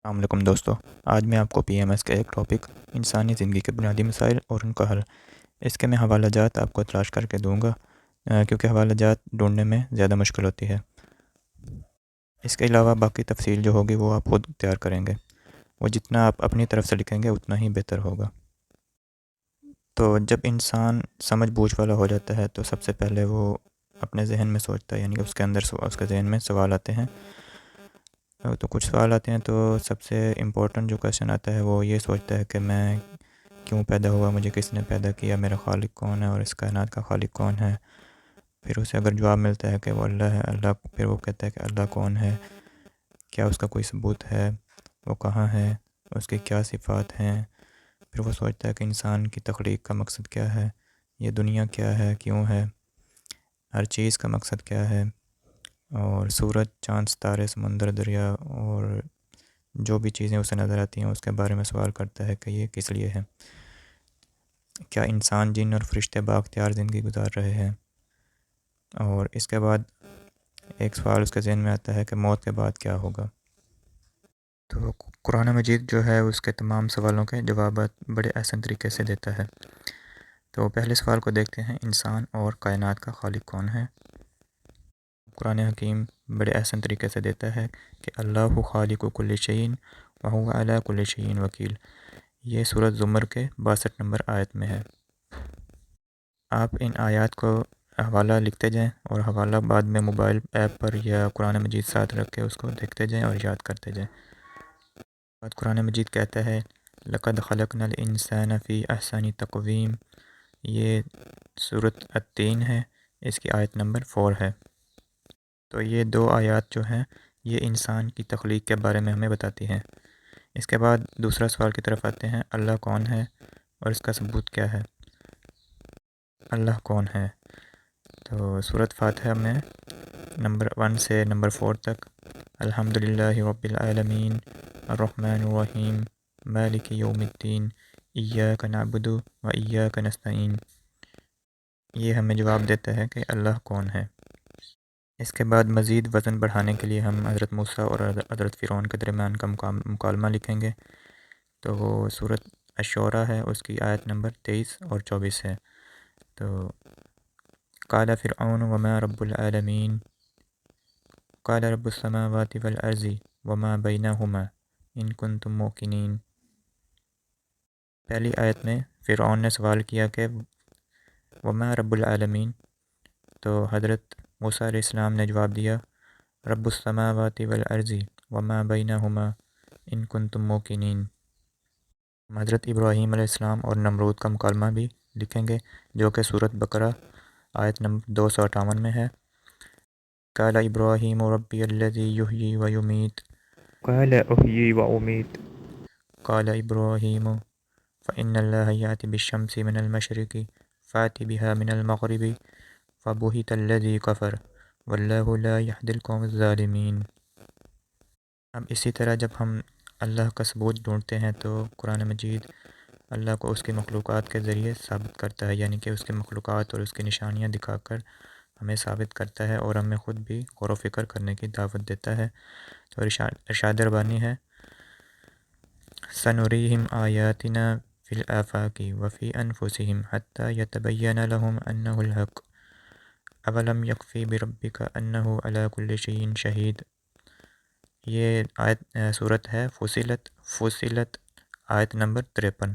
السلام علیکم دوستو، آج میں آپ کو پی ایم ایس کا ایک ٹاپک انسانی زندگی کے بنیادی مسائل اور ان کا حل، اس کے میں حوالہ جات آپ کو تلاش کر کے دوں گا کیونکہ حوالہ جات ڈھونڈنے میں زیادہ مشکل ہوتی ہے۔ اس کے علاوہ باقی تفصیل جو ہوگی وہ آپ خود تیار کریں گے، وہ جتنا آپ اپنی طرف سے لکھیں گے اتنا ہی بہتر ہوگا۔ تو جب انسان سمجھ بوجھ والا ہو جاتا ہے تو سب سے پہلے وہ اپنے ذہن میں سوچتا ہے، یعنی کہ اس کے ذہن میں سوال آتے ہیں۔ تو کچھ سوال آتے ہیں، تو سب سے امپورٹنٹ جو کویشچن آتا ہے وہ یہ سوچتا ہے کہ میں کیوں پیدا ہوا، مجھے کس نے پیدا کیا، میرا خالق کون ہے اور اس کائنات کا خالق کون ہے۔ پھر اسے اگر جواب ملتا ہے کہ وہ اللہ ہے، پھر وہ کہتا ہے کہ اللہ کون ہے، کیا اس کا کوئی ثبوت ہے، وہ کہاں ہے، اس کی کیا صفات ہیں۔ پھر وہ سوچتا ہے کہ انسان کی تخلیق کا مقصد کیا ہے، یہ دنیا کیا ہے، کیوں ہے، ہر چیز کا مقصد کیا ہے، اور سورج، چاند، ستارے، سمندر، دریا اور جو بھی چیزیں اسے نظر آتی ہیں اس کے بارے میں سوال کرتا ہے کہ یہ کس لیے ہے۔ کیا انسان، جن اور فرشتے بااختیار زندگی گزار رہے ہیں۔ اور اس کے بعد ایک سوال اس کے ذہن میں آتا ہے کہ موت کے بعد کیا ہوگا۔ تو قرآن مجید جو ہے اس کے تمام سوالوں کے جوابات بڑے آسان طریقے سے دیتا ہے۔ تو پہلے سوال کو دیکھتے ہیں، انسان اور کائنات کا خالق کون ہے۔ قرآن حکیم بڑے احسن طریقے سے دیتا ہے کہ اللہ خالق کل شیء وہو علی کل شیء وکیل۔ یہ سورۃ زمر کے 62 نمبر آیت میں ہے۔ آپ ان آیات کو حوالہ لکھتے جائیں اور حوالہ بعد میں موبائل ایپ پر یا قرآن مجید ساتھ رکھ کے اس کو دیکھتے جائیں اور یاد کرتے جائیں۔ بعد قرآن مجید کہتا ہے لقد خلقنا الانسان فی احسن تقویم۔ یہ سورۃ التین ہے، اس کی آیت نمبر 4 ہے۔ تو یہ دو آیات جو ہیں یہ انسان کی تخلیق کے بارے میں ہمیں بتاتی ہیں۔ اس کے بعد دوسرا سوال کی طرف آتے ہیں، اللہ کون ہے اور اس کا ثبوت کیا ہے۔ اللہ کون ہے؟ تو سورۃ فاتحہ میں نمبر 1 سے نمبر 4 تک، الحمدللہ رب العالمین الرحمن الرحیم مالک یوم الدین ایاک نعبد و ایاک نستعین۔ یہ ہمیں جواب دیتا ہے کہ اللہ کون ہے۔ اس کے بعد مزید وزن بڑھانے کے لیے ہم حضرت موسیٰ اور حضرت فرعون کے درمیان کا مکالمہ لکھیں گے۔ تو وہ سورۃ الشعراء ہے، اس کی آیت نمبر 23 اور 24 ہے۔ تو قال فرعون وما رب العالمین قال رب السماوات والارض وما بینہما ان کنتم موقنین۔ پہلی آیت میں فرعون نے سوال کیا کہ وما رب العالمین، تو حضرت موسیٰ علیہ السلام نے جواب دیا رب السماوات والارض وما بینہما ان کنتم موقنین۔ حضرت ابراہیم علیہ السلام اور نمرود کا مکالمہ بھی لکھیں گے جو کہ سورۃ بقرہ آیت نمبر 258 میں ہے۔ قال ابراہیم ربی الذی یحیی و یمیت قال احیی و امیت قال ابراہیم فإن اللہ یأتی بالشمس من المشرق فأت بها من المغرب فبہت الذی کفر واللہ لا یہدی القوم الظالمین۔ اب اسی طرح جب ہم اللہ کا ثبوت ڈھونڈتے ہیں تو قرآن مجید اللہ کو اس کی مخلوقات کے ذریعے ثابت کرتا ہے، یعنی کہ اس کی مخلوقات اور اس کی نشانیاں دکھا کر ہمیں ثابت کرتا ہے اور ہمیں خود بھی غور و فکر کرنے کی دعوت دیتا ہے۔ تو ارشاد ربانی ہے سنریہم آیاتنا فی الآفاق وفی انفسہم حتی یتبین لہم انہ الحق اولم یکفی بربک انہ علی کل شیء شہید۔ یہ آیت صورت ہے فصلت آیت نمبر 53۔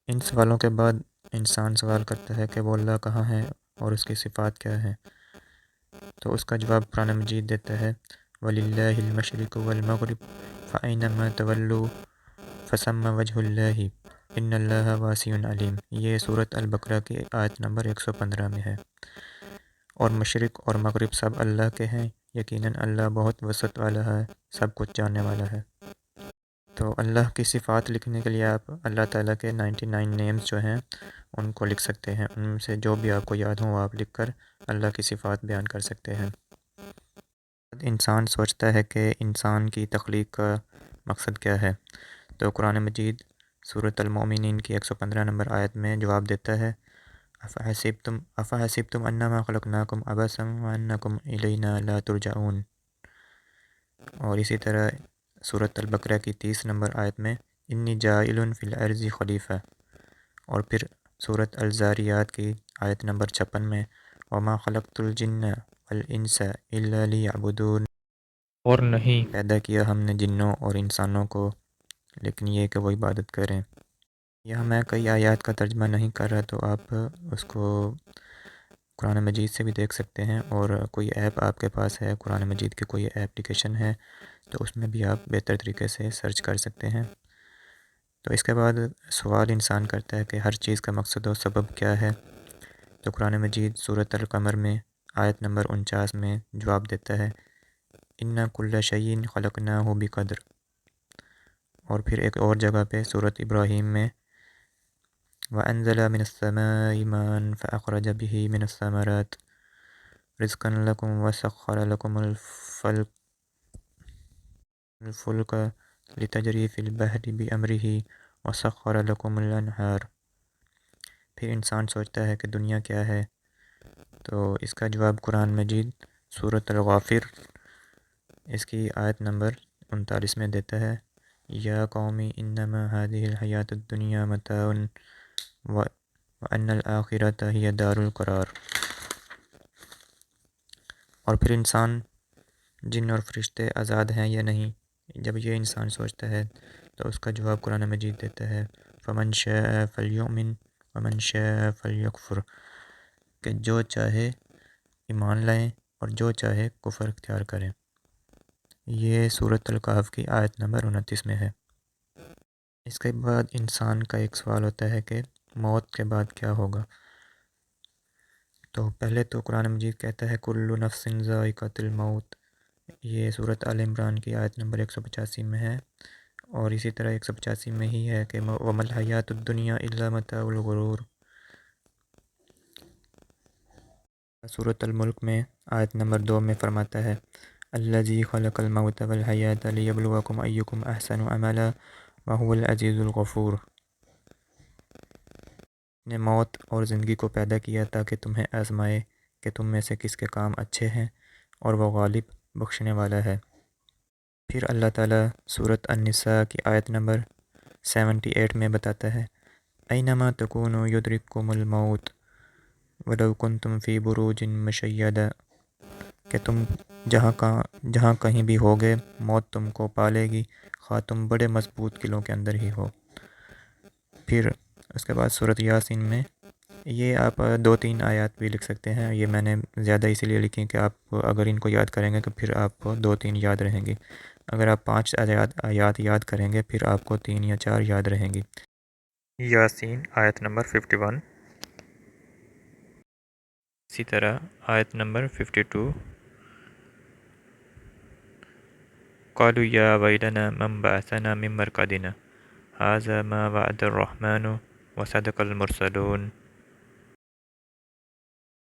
ان سوالوں کے بعد انسان سوال کرتا ہے کہ وہ اللہ کہاں ہے اور اس کی صفات کیا ہے۔ تو اس کا جواب قرآن مجید دیتا ہے وَلِلَّهِ الْمَشْرِقُ وَالْمَغْرِبُ فَأَيْنَمَا تَوَلُّوا فَثَمَّ وَجْهُ اللَّهِ إِنَّ اللَّهَ وَاسِعٌ عَلِيمٌ۔ یہ سورۃ البقرہ کی آیت نمبر 115 میں ہے۔ اور مشرق اور مغرب سب اللہ کے ہیں، یقیناً اللہ بہت وسعت والا ہے، سب کچھ جاننے والا ہے۔ تو اللہ کی صفات لکھنے کے لیے آپ اللہ تعالیٰ کے 99 نیمز جو ہیں ان کو لکھ سکتے ہیں، ان میں سے جو بھی آپ کو یاد ہوں وہ آپ لکھ کر اللہ کی صفات بیان کر سکتے ہیں۔ انسان سوچتا ہے کہ انسان کی تخلیق کا مقصد کیا ہے، تو قرآن مجید سورۃ المؤمنین کی 115 نمبر آیت میں جواب دیتا ہے افحسبتم انما خلقناکم عبثا وانکم الینا لا ترجعون۔ اور اسی طرح سورۃ البقرہ کی 30 نمبر آیت میں انی جاعل فی الارض خلیفہ، اور پھر سورۃ الزاریات کی آیت نمبر 56 میں وما خلقت الجن والانس الا لیعبدون، اور نہیں پیدا کیا ہم نے جنوں اور انسانوں کو لیکن یہ کہ وہ عبادت کریں۔ یہاں میں کئی آیات کا ترجمہ نہیں کر رہا، تو آپ اس کو قرآن مجید سے بھی دیکھ سکتے ہیں، اور کوئی ایپ آپ کے پاس ہے، قرآن مجید کی کوئی اپلیکیشن ہے تو اس میں بھی آپ بہتر طریقے سے سرچ کر سکتے ہیں۔ تو اس کے بعد سوال انسان کرتا ہے کہ ہر چیز کا مقصد و سبب کیا ہے، تو قرآن مجید سورۃ القمر میں آیت نمبر 49 میں جواب دیتا ہے اِنَّ كُلَّ شَيْءٍ خَلَقْنَاهُ بِقَدْرٍ، اور پھر ایک اور جگہ پہ سورۃ ابراہیم میں وَأَنزَلَ مِنَ السَّمَاءِ مَاءً فَأَخْرَجَ بِهِ مِنَ الثَّمَرَاتِ رِزْقًا لَكُمْ وَسَخَّرَ لَكُمُ الْفُلْكَ لِتَجْرِيَ فِي الْبَحْرِ بِأَمْرِهِ وَسَخَّرَ لَكُمُ الْأَنْهَارَ۔ پھر انسان سوچتا ہے کہ دنیا کیا ہے، تو اس کا جواب قرآن مجید سورۃ الغافر اس کی آیت نمبر 39 میں دیتا ہے یا قومی انما هذه الحیات الدنیا متاع وان الآخرۃ ہی دار القرار۔ اور پھر انسان، جن اور فرشتے آزاد ہیں یا نہیں، جب یہ انسان سوچتا ہے تو اس کا جواب قرآن مجید دیتا ہے فمن شاء فلیؤمن ومن شاء فلیکفر، کہ جو چاہے ایمان لائیں اور جو چاہے کفر اختیار کریں۔ یہ سورۃ الکہف کی آیت نمبر 29 میں ہے۔ اس کے بعد انسان کا ایک سوال ہوتا ہے کہ موت کے بعد کیا ہوگا۔ تو پہلے تو قرآن مجید کہتا ہے کل نفس ذائقۃ الموت، یہ سورۃ آل عمران کی آیت نمبر 185 میں ہے، اور اسی طرح 185 میں ہی ہے کہ وَمَا الْحَيَاةُ الدُّنْيَا إِلَّا مَتَاعُ الْغُرُورِ۔ سورۃ الملک میں آیت نمبر 2 میں فرماتا ہے الَّذِي خَلَقَ الْمَوْتَ وَالْحَيَاةَ لِيَبْلُوَكُمْ أَيُّكُمْ أَحْسَنُ عَمَلًا وَهُوَ الْعَزِيزُ الْغَفُورُ، نے موت اور زندگی کو پیدا کیا تاکہ تمہیں آزمائے کہ تم میں سے کس کے کام اچھے ہیں، اور وہ غالب بخشنے والا ہے۔ پھر اللہ تعالیٰ سورۃ النساء کی آیت نمبر 78 میں بتاتا ہے اینما تکونوا یدرککم الموت ولو کنتم فی بروج مشیدہ، کہ تم جہاں کہیں بھی ہوگے موت تم کو پالے گی، خواہ تم بڑے مضبوط قلعوں کے اندر ہی ہو۔ پھر اس کے بعد سورۃ یاسین میں، یہ آپ 2-3 آیات بھی لکھ سکتے ہیں، یہ میں نے زیادہ اسی لیے لکھی کہ آپ اگر ان کو یاد کریں گے تو پھر آپ کو 2-3 یاد رہیں گی، اگر آپ 5 آیات یاد کریں گے پھر آپ کو 3 یا 4 یاد رہیں گی۔ یاسین آیت نمبر 51، اسی طرح آیت نمبر 52 قالوا یا ویلنا من بعثنا من مرقدنا هذا ما وعد الرحمن وصدق المرسلون۔